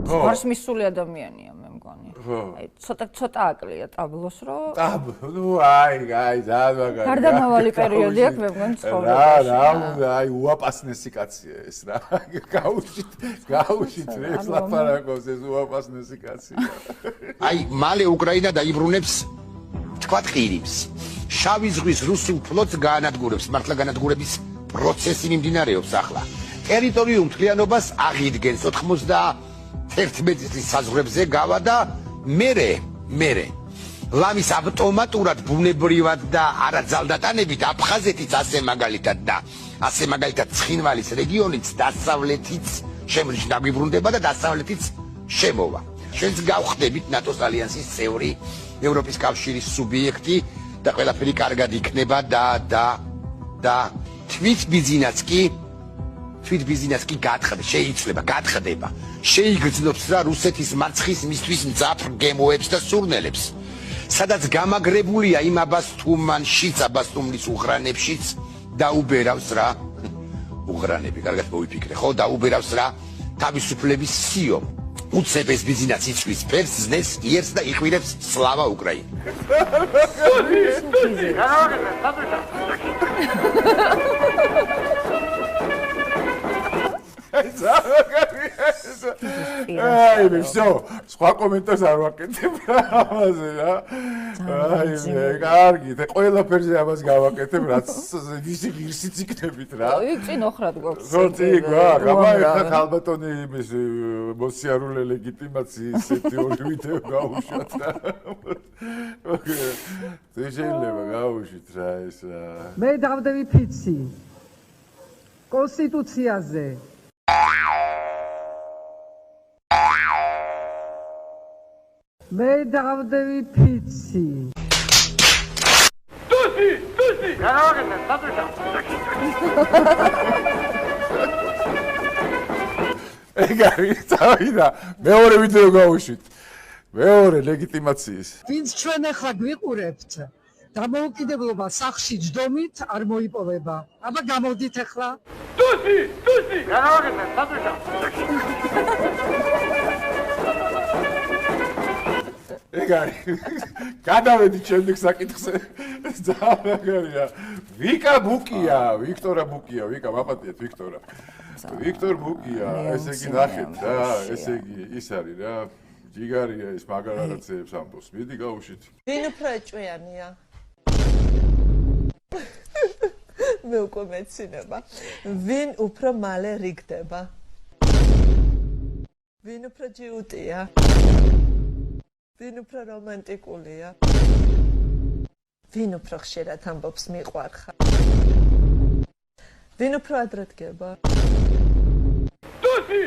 ზღარს მისული ადამიანია მე მგონი. აი ცოტა აკლია ტაბლოს რომ ნუ აი ძალიან გარდამავალი პერიოდი აქვს მე მგონი ცხოვრებაში. რა უნდა აი უაპასნესი კაცია ეს რა. გაუშვით ეს ლაპარაკობს ეს უაპასნესი კაცია. აი მალე უკრაინა დაიბრუნებს თქვათ ყირიმს. შავი ზღვის რუსულ ფლოტს გაანადგურებს, მართლა განადგურების პროცესი მიმდინარეობს ახლა. ტერიტორიულ მთლიანობას აღიდგენს 91 წლის საზღვრებზე გავა და მერე ლამის ავტომატურად ბუნებრივად და არაძალდატანებით აფხაზეთიც ასე მაგალითად ცხინვალის რეგიონიც დასავლეთიც შემრიჩნა გვიბრუნდება და დასავლეთიც შემოვა. ჩვენც გავხდებით ნატოს ალიანსის წევრი, ევროპის კავშირის სუბიექტი და ყველაფერი კარგად იქნება და თვით ბიზნესს კი გატხდება. შეიგრძნობს რა რუსეთის მარცხის მისთვის მძაფრ გემოებს და სურნელებს. სადაც გამაგრებულია იმ აბასთუმანშიც, აბასთუმნის უღრანებშიც დაუბერავს რა უღრანები, კარგად მოვიფიქრე, ხო, დაუბერავს რა თავისუფლების სიო. უცებ ეს ბიზნესი იცვლის ფერს, ზნეს, იერს და იყვირებს სლავა უკრაინა. აი всё, სხვა კომენტარს არ ვაკეთებ ამაზე რა. აი მე კარგი, და ყველაფერზე ამას გავაკეთებ, რაც ვისი ღირსიც იქნებით რა. წინ ოხრად გვაქვს. ხო, წინ გვაქვს. აბა ეხლა ალბათონი იმის მოსიარულე ლეგიტიმაციის ესეთი ორი ვიდეო გავუშვათ რა. შეიძლება გავუშვით რა ეს რა. მე დავდები ფიცი. კონსტიტუციაზე. მე დავდები ფიცი. Tusi! განავაგეთ საწვევა. ეგარი წავიდა. მეორე ვიდეო გავუშვით. მეორე ლეგიტიმაციის. ვინც ჩვენ ახლა გვიყურებთ, დამოუკიდებლობა სახში ჯდომით არ მოიპოვება. აბა გამოდით ახლა. Tusi! განავაგეთ საწვევა. ეგარი. გადავედით შემდეგ საკითხზე. ძალიან ეგარია. ვიკა ბუკია, ვიქტორა ბუკია, ვიკა მაპატიეთ ვიქტორა. ვიქტორ ბუკია, ესე იგი ნახეთ რა, ესე იგი ის არის რა. ჯიგარია ის მაგარ რაღაცებს ამბობს. მიდი გავუშვით. ვინ უფრო ჭვიანია? მე უკვე მეცინება. ვინ უფრო მალე რიგდება? ვინ უფრო ჯიუტია? ვინ უფრო რომანტიკულია? ვინ უფრო ხშირად ამბობს მიყვარხარ? ვინ უფრო ადრე დგება? Tusi!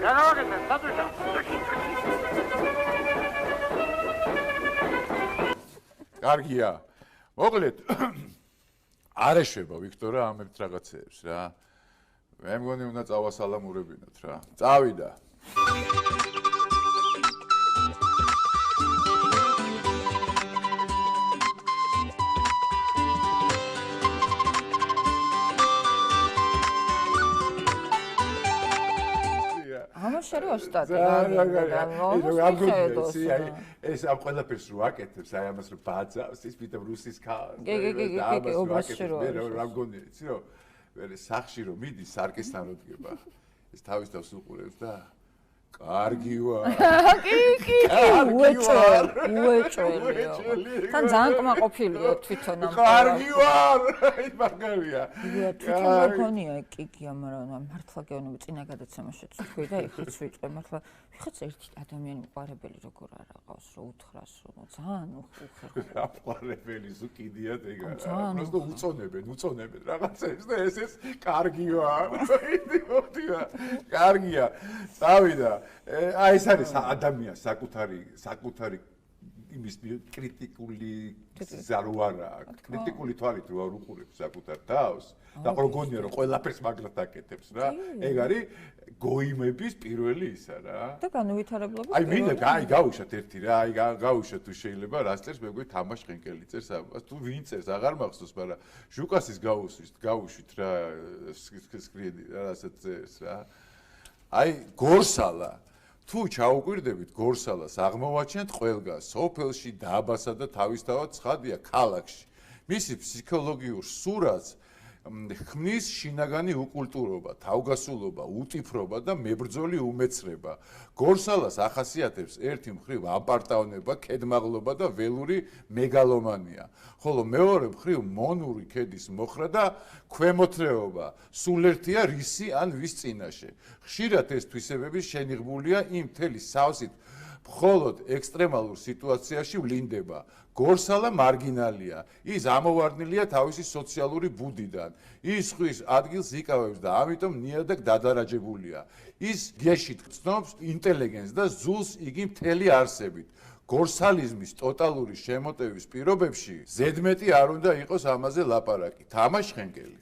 განავაგეთ საწვევა. კარგია. მოკლედ არ ეშვება ვიქტორა ამებთ რაღაცეებს რა. მე მგონი უნდა წავასალამურებინოთ რა. წავიდა. ამაშერი ოსტატი ეს ამ ყველაფერს რო აკეთებს, აი ამას რო ბაძავს, ის მითხრა რუსის ქალს. რა მგონია, იცი რომ მე სახში რომ მიდის, სარკესთან რო დგება, ეს თავის თავს უყურებს და კარგი ვარ. კი, უეჭველიო. თან ძალიან კმაყოფილია თვითონ ამ. კარგი ვარ. აი მაგარია. თვითონ მგონია კიკია, მაგრამ მართლა გეუბნები წინა გადაცემაშიც თქვი და ეხლაც ვიწყე მართლა ვიღაც ერთი ადამიანი უყარებელი როგორ არ აყავს რო უთხრას რომ ძალიან უხერხო. უყარებელი ზუ კიდიათ ეგარა. просто უწონებენ რაღაცებს და ეს კარგი ვარ. იდიოტია. კარგია. წავიდა. აი ეს არის ადამიანს საკუთარი იმის კრიტიკული ზარო არა აქვს. კრიტიკული თვალით რო არ უყურებს საკუთარ თავს და პროგონია რომ ყველაფერს მაგრად აკეთებს რა. ეგ არის გოიმების პირველი ისა რა. და განუვითარებლობის. აი მინდა გავუშვათ ერთი რა. აი გავუშვათ თუ შეიძლება რას წერს მე გვი თამაშ ხენკელი წერს ამას. თუ ვინ წერს აღარ მახსოვს, მაგრამ ჟუკასის გავუშვით რა სკრინი რა რასაც წერს რა. აი გორსალა თუ ჩაუკვირდებით გორსალას აღმოვაჩენთ ყველგან სოფელში, დაბასა და თავისთავად ცხადია ქალაქში. მისი ფსიქოლოგიურ სურათს ხმნის შინაგანი უკულტურობა, თავგასულობა, უტიფრობა და მებრძოლი უმეცრება. გორსალას ახასიათებს ერთი მხრივ აპარტაონება, ქედმაღლობა და ველური მეგალომანია, ხოლო მეორე მხრივ მონური ქედის მოხრა და ქვემოთრეობა. სულ ერთია რისი ან ვის წინაშე. ხშირად ეს თვისებები შენიღბულია იმ მთელი სავსით მხოლოდ ექსტრემალურ სიტუაციაში ვლინდება. გორსალა მარგინალია, ის ამოვარდნილია თავისი სოციალური ბუდიდან, ის ხვის ადგილს იკავებს და ამიტომ ნიადაგ დადარაჯებულია. ის გეშით გრძნობს ინტელიგენს და ზულს იგი მთელი არსებით. გორსალიზმის ტოტალური შემოტევის პირობებში ზედმეტი არ უნდა იყოს ამაზე ლაპარაკი. თამაშ ხენკელი.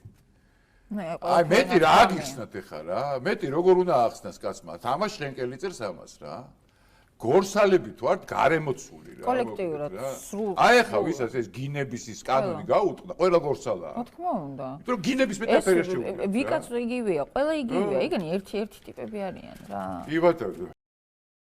აი მეტი რა აგიხსნათ ეხა რა? მეტი როგორ უნდა ახსნას კაცმა? თამაშ ხენკელი წერს ამას რა. გორსალები თუ არ გარემოცული რა. კოლექტიურად სრულ. აი ახლა ვისაც ეს გინების ის კანონი გაუტყდა, ყველა გორსალაა. რა თქმა უნდა. იმიტომ რომ გინების მეტაფერაში ვიკაც იგივეა, ყველა იგივეა. იგანი ერთი ტიპები არიან რა. კი ბატონო.